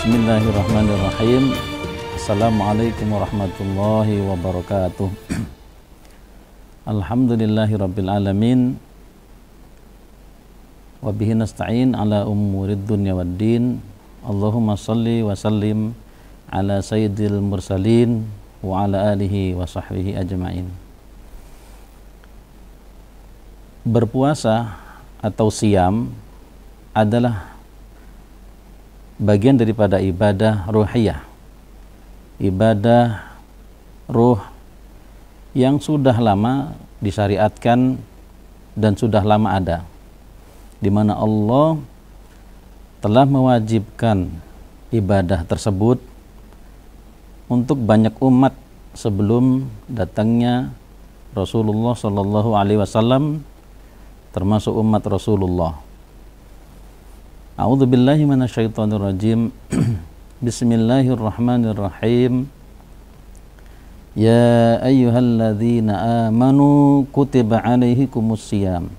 Bismillahirrahmanirrahim. Assalamualaikum warahmatullahi wabarakatuh. Alhamdulillahirabbil alamin. Wa bihi nasta'in ala umurid dunya waddin. Allahumma shalli wa sallim ala sayyidil mursalin wa ala alihi wa sahbihi ajmain. Berpuasa atau siam adalah bagian daripada ibadah ruhiyah, ibadah ruh yang sudah lama disyariatkan dan sudah lama ada, di mana Allah telah mewajibkan ibadah tersebut untuk banyak umat sebelum datangnya Rasulullah Shallallahu Alaihi Wasallam, termasuk umat Rasulullah. A'udzubillahi minasyaitonirrajim. Bismillahirrahmanirrahim. Ya ayyuhalladzina amanu kutiba alaikumus siyam.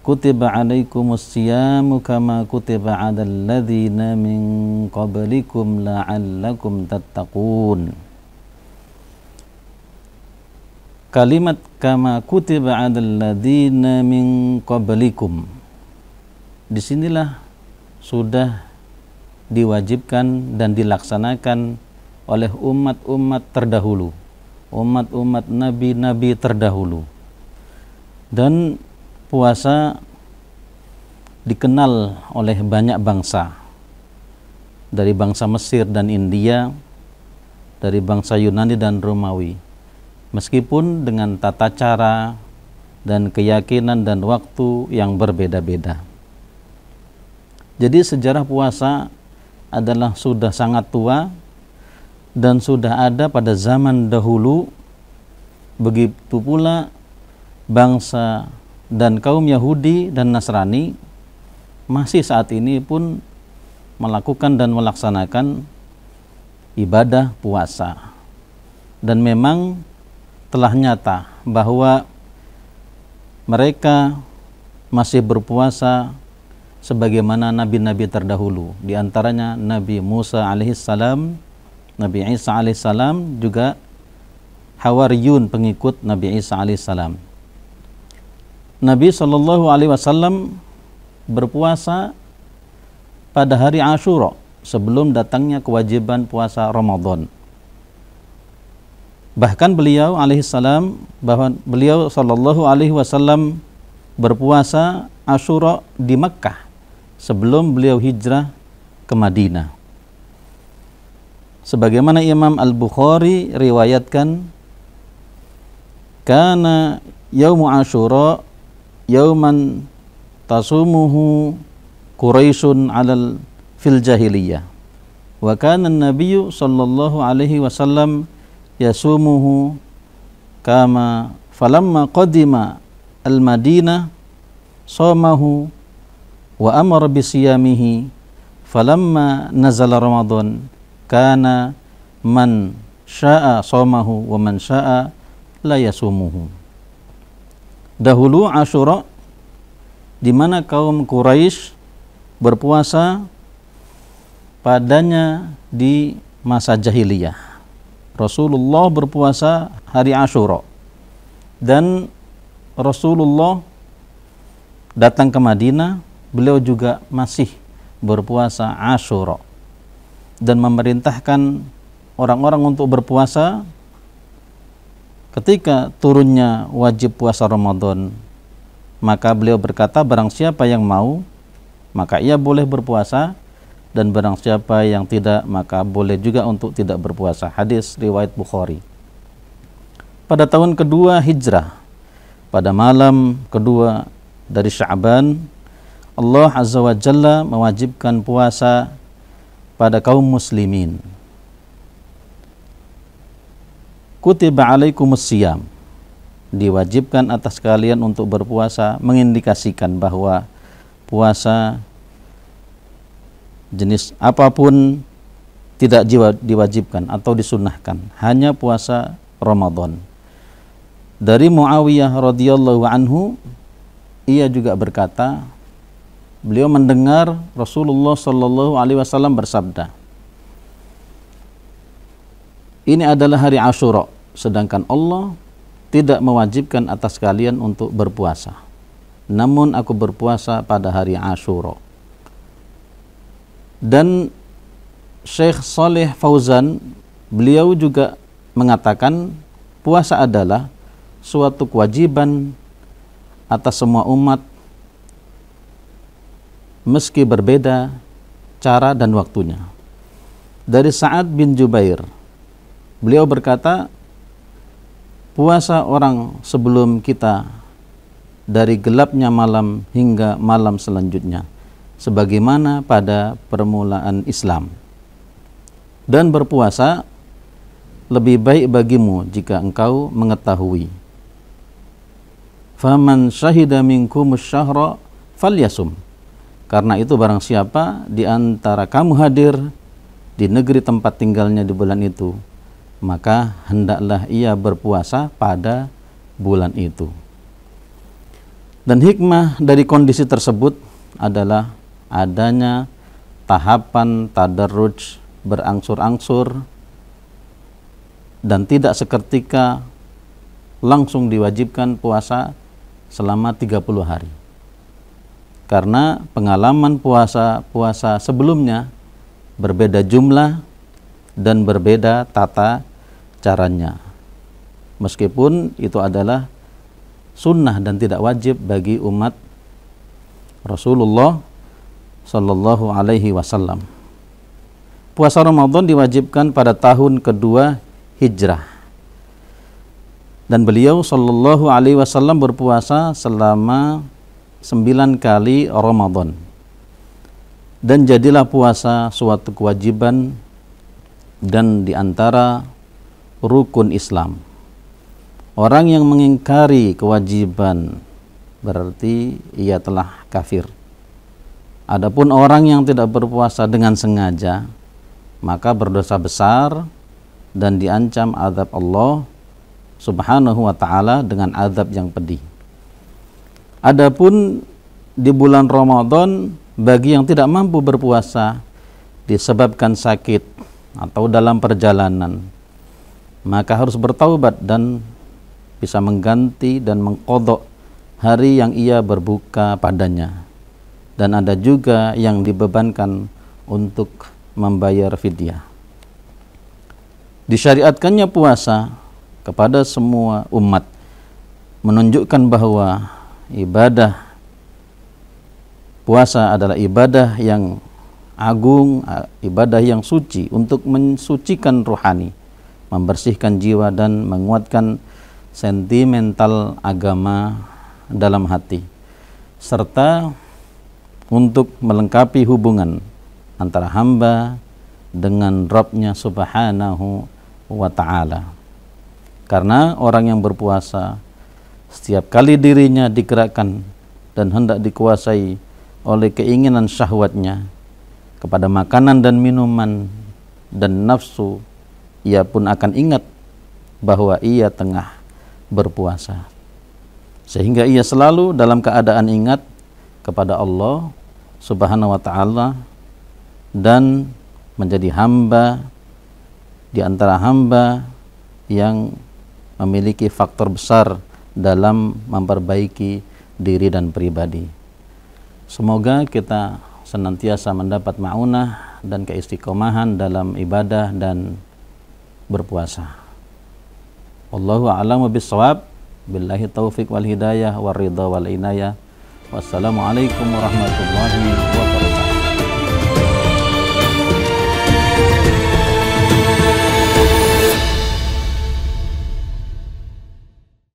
Kutiba alaikumus siyamu kama kutiba 'alal ladzina min qablikum la'allakum tattaqun. Kalimat kama kutiba 'alal ladzina min qablikum, disinilah sudah diwajibkan dan dilaksanakan oleh umat-umat terdahulu, umat-umat nabi-nabi terdahulu. Dan puasa dikenal oleh banyak bangsa, dari bangsa Mesir dan India, dari bangsa Yunani dan Romawi, meskipun dengan tata cara dan keyakinan dan waktu yang berbeda-beda. Jadi sejarah puasa adalah sudah sangat tua dan sudah ada pada zaman dahulu. Begitu pula bangsa dan kaum Yahudi dan Nasrani masih saat ini pun melakukan dan melaksanakan ibadah puasa. Dan memang telah nyata bahwa mereka masih berpuasa sebagaimana nabi-nabi terdahulu, di antaranya Nabi Musa alaihissalam, Nabi Isa alaihissalam, juga Hawariyun, pengikut Nabi Isa alaihissalam. Nabi Shallallahu Alaihi Wasallam berpuasa pada hari Ashura sebelum datangnya kewajiban puasa Ramadan. Bahkan beliau alaihissalam, bahwa beliau Shallallahu Alaihi Wasallam berpuasa Ashura di Mekkah sebelum beliau hijrah ke Madinah. Sebagaimana Imam Al-Bukhari riwayatkan, kana yaumu Ashura yauman tasumuhu Quraisyun alal fil jahiliyah, wa kana an-nabiyyu sallallahu alaihi wasallam yasumuhu kama falamma qadima al-Madinah somahu wa amara bisiyamihi falamma nazala Ramadan kana man syaa somahu wa man syaa la yasumuhu. Dahulu Ashura, di mana kaum Quraisy berpuasa padanya di masa jahiliyah. Rasulullah berpuasa hari Ashura dan Rasulullah datang ke Madinah, beliau juga masih berpuasa Ashura dan memerintahkan orang-orang untuk berpuasa ketika turunnya wajib puasa Ramadan. Maka beliau berkata, barang siapa yang mau maka ia boleh berpuasa, dan barang siapa yang tidak maka boleh juga untuk tidak berpuasa. Hadis riwayat Bukhari. Pada tahun kedua Hijrah, pada malam kedua dari Sya'ban, Allah Azza wa Jalla mewajibkan puasa pada kaum muslimin. Kutiba alaikumus siyam, diwajibkan atas kalian untuk berpuasa, mengindikasikan bahwa puasa jenis apapun tidak diwajibkan atau disunnahkan, hanya puasa Ramadan. Dari Muawiyah radhiyallahu anhu, ia juga berkata, beliau mendengar Rasulullah sallallahu alaihi wasallam bersabda, ini adalah hari Asyura, sedangkan Allah tidak mewajibkan atas kalian untuk berpuasa. Namun aku berpuasa pada hari Asyura. Dan Syekh Saleh Fauzan, beliau juga mengatakan puasa adalah suatu kewajiban atas semua umat meski berbeda cara dan waktunya. Dari Sa'ad bin Jubair, beliau berkata, puasa orang sebelum kita dari gelapnya malam hingga malam selanjutnya, sebagaimana pada permulaan Islam. Dan berpuasa lebih baik bagimu jika engkau mengetahui. Faman syahida minkumus syahra falyasum. Karena itu barang siapa di antara kamu hadir di negeri tempat tinggalnya di bulan itu, maka hendaklah ia berpuasa pada bulan itu. Dan hikmah dari kondisi tersebut adalah adanya tahapan tadarruj berangsur-angsur dan tidak seketika langsung diwajibkan puasa selama 30 hari. Karena pengalaman puasa sebelumnya berbeda jumlah dan berbeda tata caranya. Meskipun itu adalah sunnah dan tidak wajib bagi umat Rasulullah Sallallahu Alaihi Wasallam. Puasa Ramadan diwajibkan pada tahun kedua Hijrah. Dan beliau Sallallahu Alaihi Wasallam berpuasa selama 9 kali Ramadan. Dan jadilah puasa suatu kewajiban dan diantara rukun Islam. Orang yang mengingkari kewajiban berarti ia telah kafir. Adapun orang yang tidak berpuasa dengan sengaja, maka berdosa besar dan diancam azab Allah Subhanahu wa ta'ala dengan azab yang pedih. Adapun di bulan Ramadan, bagi yang tidak mampu berpuasa disebabkan sakit atau dalam perjalanan, maka harus bertaubat dan bisa mengganti dan mengqadha hari yang ia berbuka padanya. Dan ada juga yang dibebankan untuk membayar fidyah. Disyariatkannya puasa kepada semua umat menunjukkan bahwa ibadah puasa adalah ibadah yang agung, ibadah yang suci untuk mensucikan rohani, membersihkan jiwa dan menguatkan sentimental agama dalam hati, serta untuk melengkapi hubungan antara hamba dengan Rabb-Nya Subhanahu wa ta'ala. Karena orang yang berpuasa setiap kali dirinya digerakkan dan hendak dikuasai oleh keinginan syahwatnya kepada makanan dan minuman dan nafsu, ia pun akan ingat bahwa ia tengah berpuasa. Sehingga ia selalu dalam keadaan ingat kepada Allah Subhanahu wa ta'ala dan menjadi hamba di antara hamba yang memiliki faktor besar dalam memperbaiki diri dan pribadi. Semoga kita senantiasa mendapat ma'unah dan keistiqomahan dalam ibadah dan berpuasa. Wallahu a'lamu bis-shawab. Billahi taufiq wal hidayah war ridha wal inayah. Wassalamualaikum warahmatullahi wabarakatuh.